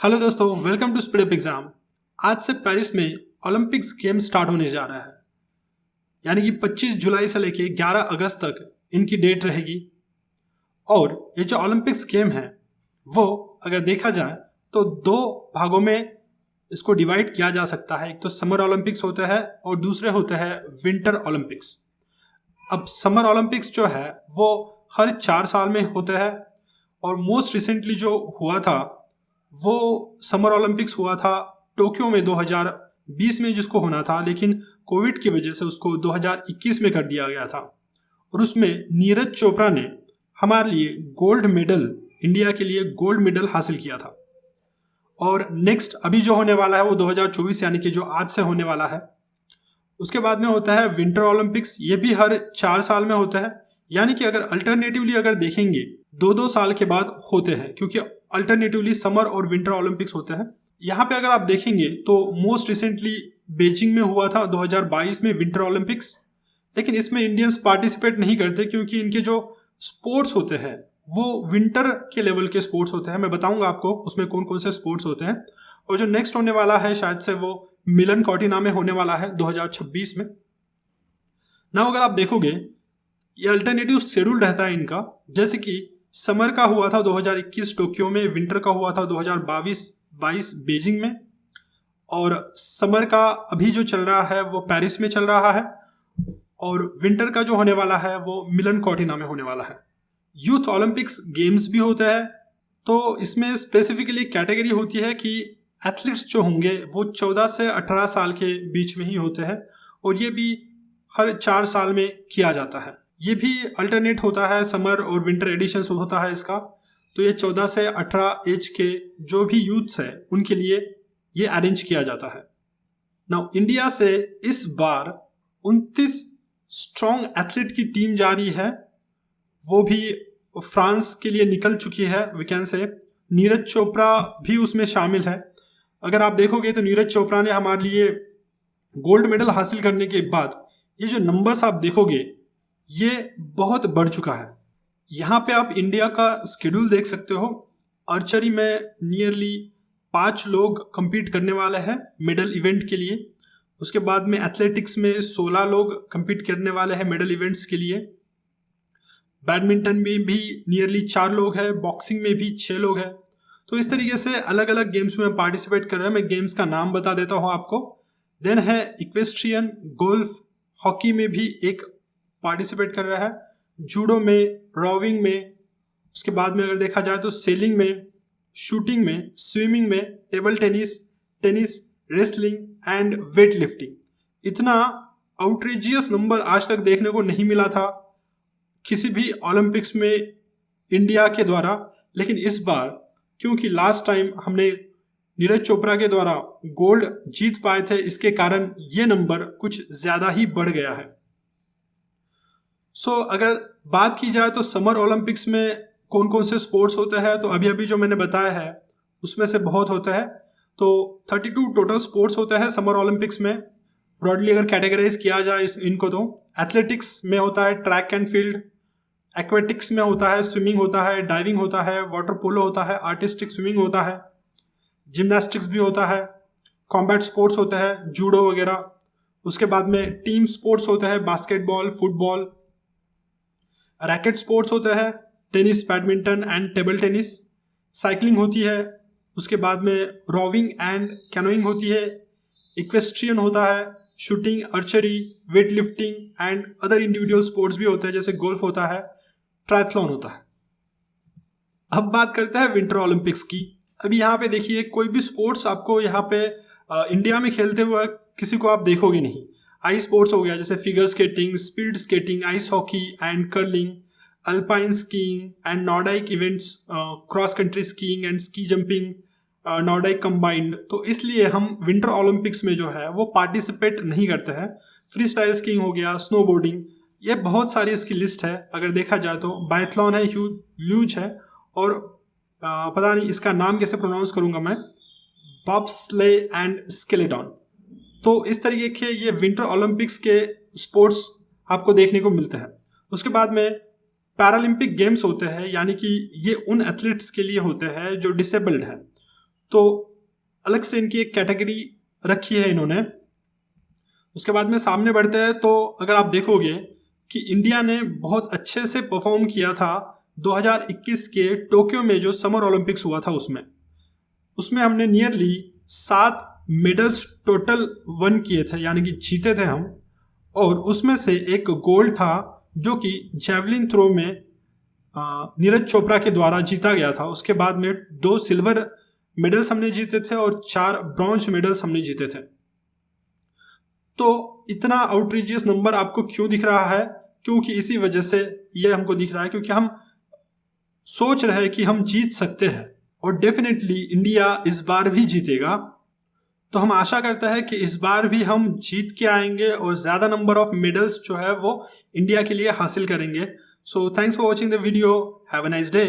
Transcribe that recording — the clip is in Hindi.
हेलो दोस्तों, welcome to speed up exam. आज से पेरिस में ओलंपिक्स गेम स्टार्ट होने जा रहा है, यानी कि 25 जुलाई से लेके 11 अगस्त तक इनकी डेट रहेगी। और ये जो ओलंपिक्स गेम है वो अगर देखा जाए तो दो भागों में इसको डिवाइड किया जा सकता है। एक तो समर ओलंपिक्स होते हैं और दूसरे होते हैं विंटर ओलंपिक्स। अब समर ओलंपिक्स जो है वो हर 4 साल में होते हैं और मोस्ट रिसेंटली जो हुआ था वो समर ओलंपिक्स हुआ था टोक्यो में 2020 में जिसको होना था, लेकिन कोविड की वजह से उसको 2021 में कर दिया गया था। और उसमें नीरज चोपड़ा ने हमारे लिए गोल्ड मेडल, इंडिया के लिए गोल्ड मेडल हासिल किया था। और नेक्स्ट अभी जो होने वाला है वो 2024 यानी कि जो आज से होने वाला है। उसके बाद में होता है विंटर ओलंपिक्स। ये भी हर 4 साल में होता है, यानी कि अगर अल्टरनेटिवली अगर देखेंगे 2-2 साल के बाद होते हैं, क्योंकि अल्टरनेटिवली समर और विंटर ओलंपिक्स होते हैं। यहाँ पे अगर आप देखेंगे तो मोस्ट रिसेंटली बीजिंग में हुआ था 2022 में विंटर ओलंपिक्स, लेकिन इसमें इंडियंस पार्टिसिपेट नहीं करते क्योंकि इनके जो स्पोर्ट्स होते हैं वो विंटर के लेवल के स्पोर्ट्स होते हैं। मैं बताऊंगा आपको उसमें कौन कौन से स्पोर्ट्स होते हैं। और जो नेक्स्ट होने वाला है शायद से वो मिलन कॉर्टिना में होने वाला है 2026 में ना। अगर आप देखोगे ये अल्टरनेटिव शेड्यूल रहता है इनका, जैसे कि समर का हुआ था 2021 टोक्यो में, विंटर का हुआ था 2022 बीजिंग में, और समर का अभी जो चल रहा है वो पेरिस में चल रहा है, और विंटर का जो होने वाला है वो मिलन कॉर्टिना में होने वाला है। यूथ ओलंपिक्स गेम्स भी होते हैं, तो इसमें स्पेसिफिकली कैटेगरी होती है कि एथलीट्स जो होंगे वो 14 से 18 साल के बीच में ही होते हैं, और ये भी हर 4 साल में किया जाता है। ये भी अल्टरनेट होता है, समर और विंटर एडिशन होता है इसका। तो ये 14 से 18 एज के जो भी यूथ्स हैं उनके लिए ये अरेंज किया जाता है। नाउ इंडिया से इस बार 29 स्ट्रॉन्ग एथलीट की टीम जा रही है, वो भी फ्रांस के लिए निकल चुकी है। We can say Neeraj Chopra भी उसमें शामिल है। अगर आप देखोगे तो नीरज चोपड़ा ने हमारे लिए गोल्ड मेडल हासिल करने के बाद ये जो नंबर्स आप देखोगे ये बहुत बढ़ चुका है। यहाँ पे आप इंडिया का स्केड्यूल देख सकते हो। आर्चरी में नियरली 5 लोग compete करने वाले हैं मेडल इवेंट के लिए। उसके बाद में एथलेटिक्स में 16 लोग compete करने वाले हैं मेडल इवेंट्स के लिए। बैडमिंटन में भी नियरली 4 लोग हैं, बॉक्सिंग में भी 6 लोग हैं। तो इस तरीके से अलग अलग गेम्स में पार्टिसिपेट कर रहे हैं। मैं गेम्स का नाम बता देता हूँ आपको। देन है इक्वेस्ट्रियन, गोल्फ, हॉकी में भी एक पार्टिसिपेट कर रहा है, जूडो में, रोविंग में। उसके बाद में अगर देखा जाए तो सेलिंग में, शूटिंग में, स्विमिंग में, table tennis, wrestling and weight lifting. इतना आउटरेजियस नंबर आज तक देखने को नहीं मिला था किसी भी ओलंपिक्स में इंडिया के द्वारा। लेकिन इस बार क्योंकि लास्ट टाइम हमने नीरज चोपड़ा के द्वारा गोल्ड जीत पाए थे, इसके कारण ये नंबर कुछ ज़्यादा ही बढ़ गया है। अगर बात की जाए तो समर ओलंपिक्स में कौन कौन से स्पोर्ट्स होते हैं, तो अभी अभी जो मैंने बताया है उसमें से बहुत होता है। तो 32 टोटल स्पोर्ट्स होते हैं समर ओलंपिक्स में। ब्रॉडली अगर कैटेगराइज किया जाए इनको तो एथलेटिक्स में होता है ट्रैक एंड फील्ड, एक्वेटिक्स में होता है स्विमिंग होता है, डाइविंग होता है, वाटर पोलो होता है, आर्टिस्टिक स्विमिंग होता है, जिम्नास्टिक्स भी होता है, कॉम्बैट स्पोर्ट्स होता है, जूडो वगैरह। उसके बाद में टीम स्पोर्ट्स होता है बास्केटबॉल, फुटबॉल, रैकेट स्पोर्ट्स होता है tennis, badminton and table tennis, cycling होती है। उसके बाद में रोविंग एंड कैनोइंग होती है, इक्वेस्ट्रियन होता है, shooting, archery, weight lifting and other individual sports भी होते हैं जैसे गोल्फ होता है, ट्रायथलॉन होता है। अब बात करते हैं विंटर ओलंपिक्स की। अभी यहाँ पे देखिए कोई भी स्पोर्ट्स आपको यहाँ पे इंडिया में खेलते हुए किसी को आप देखोगे नहीं। आइस स्पोर्ट्स हो गया जैसे figure skating, speed skating, ice hockey and curling, alpine skiing and nordic events, cross country skiing and ski jumping, nordic combined. तो इसलिए हम विंटर ओलंपिक्स में जो है वो पार्टिसिपेट नहीं करते हैं। फ्री स्टाइल स्कीइंग हो गया, स्नोबोर्डिंग, ये बहुत सारी इसकी लिस्ट है। अगर देखा जाए तो बायथलॉन है, ल्यूज है, और पता नहीं इसका नाम कैसे प्रोनाउंस करूँगा मैं, बॉब्स्ले एंड स्केलेटॉन। तो इस तरीके के ये विंटर ओलंपिक्स के स्पोर्ट्स आपको देखने को मिलते हैं। उसके बाद में पैरालंपिक गेम्स होते हैं, यानी कि ये उन एथलीट्स के लिए होते हैं जो डिसेबल्ड हैं। तो अलग से इनकी एक कैटेगरी रखी है इन्होंने। उसके बाद में सामने बढ़ते हैं तो अगर आप देखोगे कि इंडिया ने बहुत अच्छे से परफॉर्म किया था 2021 के टोक्यो में जो समर ओलंपिक्स हुआ था उसमें हमने नियरली 7 मेडल्स टोटल वन किए थे, यानी कि जीते थे हम। और उसमें से एक गोल्ड था जो कि जेवलिन थ्रो में नीरज चोपड़ा के द्वारा जीता गया था। उसके बाद में 2 सिल्वर मेडल्स हमने जीते थे और 4 ब्रॉन्ज मेडल्स हमने जीते थे। तो इतना आउटरीचियस नंबर आपको क्यों दिख रहा है? क्योंकि इसी वजह से ये हमको दिख रहा है, क्योंकि हम सोच रहे हैं कि हम जीत सकते हैं और डेफिनेटली इंडिया इस बार भी जीतेगा। तो हम आशा करते हैं कि इस बार भी हम जीत के आएंगे और ज़्यादा नंबर ऑफ मेडल्स जो है वो इंडिया के लिए हासिल करेंगे। So thanks for watching the video. Have a nice day.